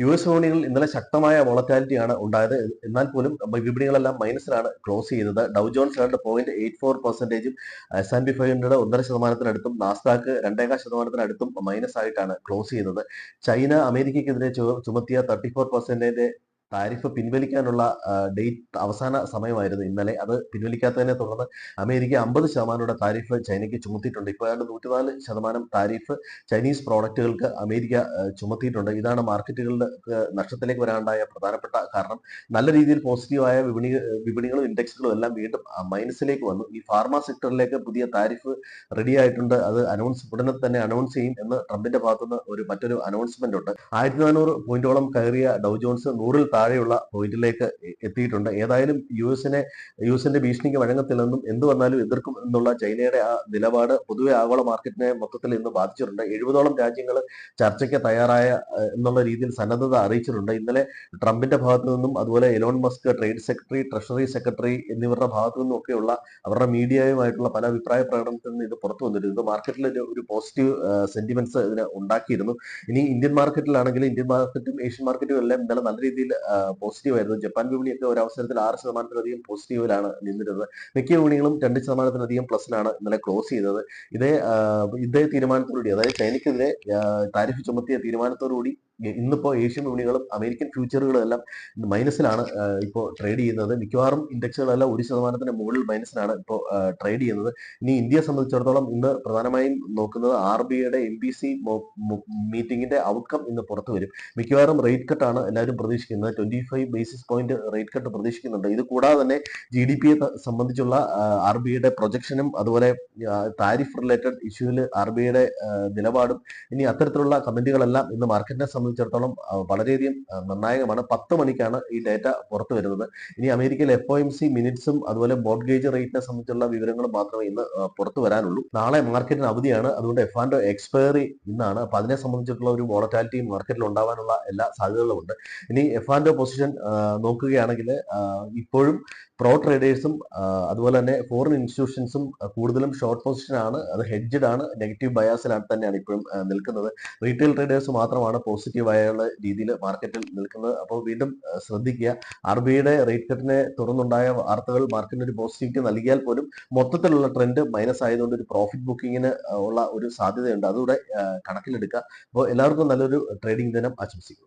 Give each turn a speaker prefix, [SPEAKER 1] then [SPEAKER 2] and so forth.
[SPEAKER 1] US വിപണികളിൽ ഇന്നലെ ശക്തമായ വോളറ്റാലിറ്റിയാണ് ഉണ്ടായത്. എന്നാൽ പോലും വിപണികളെല്ലാം മൈനസിലാണ് ക്ലോസ് ചെയ്തത്. ഡൗ ജോൺസ് 2.84%, S&P 500 1.5%, നാസ്ഡാക്ക് 2.4%, മൈനസ് ആയിട്ടാണ് ക്ലോസ് ചെയ്തത്. ചൈന അമേരിക്കയ്ക്കെതിരെ ചുമത്തിയ 34% താരിഫ് പിൻവലിക്കാനുള്ള ഡേറ്റ് അവസാന സമയമായിരുന്നു ഇന്നലെ. അത് പിൻവലിക്കാത്തതിനെ തുടർന്ന് അമേരിക്ക 50% താരിഫ് ചൈനയ്ക്ക് ചുമത്തിയിട്ടുണ്ട്. ഇപ്പോൾ ഏതാണ്ട് 104% താരിഫ് ചൈനീസ് പ്രോഡക്റ്റുകൾക്ക് അമേരിക്ക ചുമത്തിയിട്ടുണ്ട്. ഇതാണ് മാർക്കറ്റുകളുടെ നഷ്ടത്തിലേക്ക് വരാനുണ്ടായ പ്രധാനപ്പെട്ട കാരണം. നല്ല രീതിയിൽ പോസിറ്റീവായ വിപണികളും ഇൻഡെക്സുകളും എല്ലാം വീണ്ടും മൈനസിലേക്ക് വന്നു. ഈ ഫാർമ സെക്ടറിലേക്ക് പുതിയ താരിഫ് റെഡി ആയിട്ടുണ്ട്. അത് ഉടനെ തന്നെ അനൗൺസ് ചെയ്യും എന്ന് ട്രംപിന്റെ ഭാഗത്തുനിന്ന് മറ്റൊരു അനൗൺസ്മെന്റ് ഉണ്ട്. 1400 പോയിന്റോളം കയറിയ ഡൗ ജോൺസ് 100-ൽ താഴെയുള്ള പോയിന്റിലേക്ക് എത്തിയിട്ടുണ്ട്. ഏതായാലും യുഎസിന്റെ ഭീഷണിക്ക് വഴങ്ങത്തില്ലെന്നും എന്ത് വന്നാലും എതിർക്കും എന്നുള്ള ചൈനയുടെ ആ നിലപാട് പൊതുവെ ആഗോള മാർക്കറ്റിനെ മൊത്തത്തിൽ ഇന്ന് ബാധിച്ചിട്ടുണ്ട്. 70ഓളം രാജ്യങ്ങൾ ചർച്ചയ്ക്ക് തയ്യാറായ എന്നുള്ള രീതിയിൽ സന്നദ്ധത അറിയിച്ചിട്ടുണ്ട്. ഇന്നലെ ട്രംപിന്റെ ഭാഗത്തു നിന്നും അതുപോലെ Elon Musk, trade secretary, treasury secretary എന്നിവരുടെ ഭാഗത്തു നിന്നും ഒക്കെയുള്ള അവരുടെ മീഡിയയുമായിട്ടുള്ള പല അഭിപ്രായ പ്രകടനത്തിൽ നിന്ന് ഇത് പുറത്തു വന്നിരുന്നു. ഇത് മാർക്കറ്റിൽ ഒരു പോസിറ്റീവ് സെന്റിമെന്റ്സ് ഇതിന് ഉണ്ടാക്കിയിരുന്നു. ഇനി ഇന്ത്യൻ മാർക്കറ്റിലാണെങ്കിൽ ഇന്ത്യൻ മാർക്കറ്റും ഏഷ്യൻ മാർക്കറ്റും എല്ലാം ഇന്നലെ നല്ല രീതിയിൽ പോസിറ്റീവ് ആയിരുന്നു. ജപ്പാൻ വിപണിയൊക്കെ ഒരു അവസരത്തിൽ 6%-ലധികം പോസിറ്റീവിലാണ് നിന്നിരുന്നത്. മിക്ക വിപണികളും 2%-ലധികം പ്ലസിലാണ് ഇന്നലെ ക്ലോസ് ചെയ്തത്. ഇതേ തീരുമാനത്തോടുകൂടി, അതായത് ചൈനയ്ക്കെതിരെ താരിഫ് ചുമത്തിയ തീരുമാനത്തോടുകൂടി ഇന്നിപ്പോ ഏഷ്യൻ വിപണികളും അമേരിക്കൻ ഫ്യൂച്ചറുകളും എല്ലാം മൈനസിലാണ് ഇപ്പോൾ ട്രേഡ് ചെയ്യുന്നത്. മിക്കവാറും ഇൻഡെക്സുകളെല്ലാം 1%-ന് മുകളിൽ മൈനസിലാണ് ഇപ്പോൾ ട്രേഡ് ചെയ്യുന്നത്. ഇനി ഇന്ത്യയെ സംബന്ധിച്ചിടത്തോളം ഇന്ന് പ്രധാനമായും നോക്കുന്നത് RBIയുടെ MPC മീറ്റിംഗിന്റെ ഔട്ട്കം ഇന്ന് പുറത്തു വരും. മിക്കവാറും റേറ്റ് കട്ടാണ് എല്ലാവരും പ്രതീക്ഷിക്കുന്നത്. 25 ബേസിസ് പോയിന്റ് റേറ്റ് കട്ട് പ്രതീക്ഷിക്കുന്നുണ്ട്. ഇത് കൂടാതെ തന്നെ GDP-യെ സംബന്ധിച്ചുള്ള RBIയുടെ പ്രൊജക്ഷനും അതുപോലെ താരിഫ് റിലേറ്റഡ് ഇഷ്യൂവിൽ RBIയുടെ നിലപാടും ഇനി അത്തരത്തിലുള്ള കമന്റുകളെല്ലാം ഇന്ന് മാർക്കറ്റിനെ സംബന്ധിച്ചിടത്തോളം വളരെയധികം നിർണായകമാണ്. 10 മണിക്കാണ് ഈ ഡേറ്റ പുറത്തു വരുന്നത്. ഇനി അമേരിക്കയിൽ FOMC മിനിറ്റ്സും അതുപോലെ മോർട്ട്ഗേജ് റേറ്റിനെ സംബന്ധിച്ചുള്ള വിവരങ്ങളും മാത്രമേ ഇന്ന് പുറത്തു വരാനുള്ളൂ. നാളെ മാർക്കറ്റിന് അവധിയാണ്. അതുകൊണ്ട് F&O എക്സ്പയറി ഇന്നാണ്. അപ്പൊ അതിനെ സംബന്ധിച്ചിട്ടുള്ള ഒരു വോളറ്റാലിറ്റി മാർക്കറ്റിൽ ഉണ്ടാവാനുള്ള എല്ലാ സാധ്യതകളും ഉണ്ട്. ഇനി F&O പൊസിഷൻ നോക്കുകയാണെങ്കിൽ ഇപ്പോഴും പ്രോ ട്രേഡേഴ്സും അതുപോലെ തന്നെ ഫോറിൻ ഇൻസ്റ്റിറ്റ്യൂഷൻസും കൂടുതലും ഷോർട്ട് പൊസിഷനാണ്. അത് ഹെഡ്ജഡ് ആണ്, നെഗറ്റീവ് ബയാസിലാണ് തന്നെയാണ് ഇപ്പോഴും നിൽക്കുന്നത്. റീറ്റെയിൽ ട്രേഡേഴ്സ് മാത്രമാണ് പോസിറ്റീവായുള്ള രീതിയിൽ മാർക്കറ്റിൽ നിൽക്കുന്നത്. അപ്പോൾ വീണ്ടും ശ്രദ്ധിക്കുക, RBIയുടെ റേറ്റ് കട്ടിനെ തുടർന്നുണ്ടായ വാർത്തകൾ മാർക്കറ്റിന് ഒരു പോസിറ്റിവിറ്റി നൽകിയാൽ പോലും മൊത്തത്തിലുള്ള ട്രെൻഡ് മൈനസ് ആയതുകൊണ്ട് ഒരു പ്രോഫിറ്റ് ബുക്കിങ്ങിന് ഉള്ള ഒരു സാധ്യതയുണ്ട്. അതുകൂടെ കണക്കിലെടുക്കുക. അപ്പോൾ എല്ലാവർക്കും നല്ലൊരു ട്രേഡിംഗ് ദിനം ആശംസിക്കുന്നു.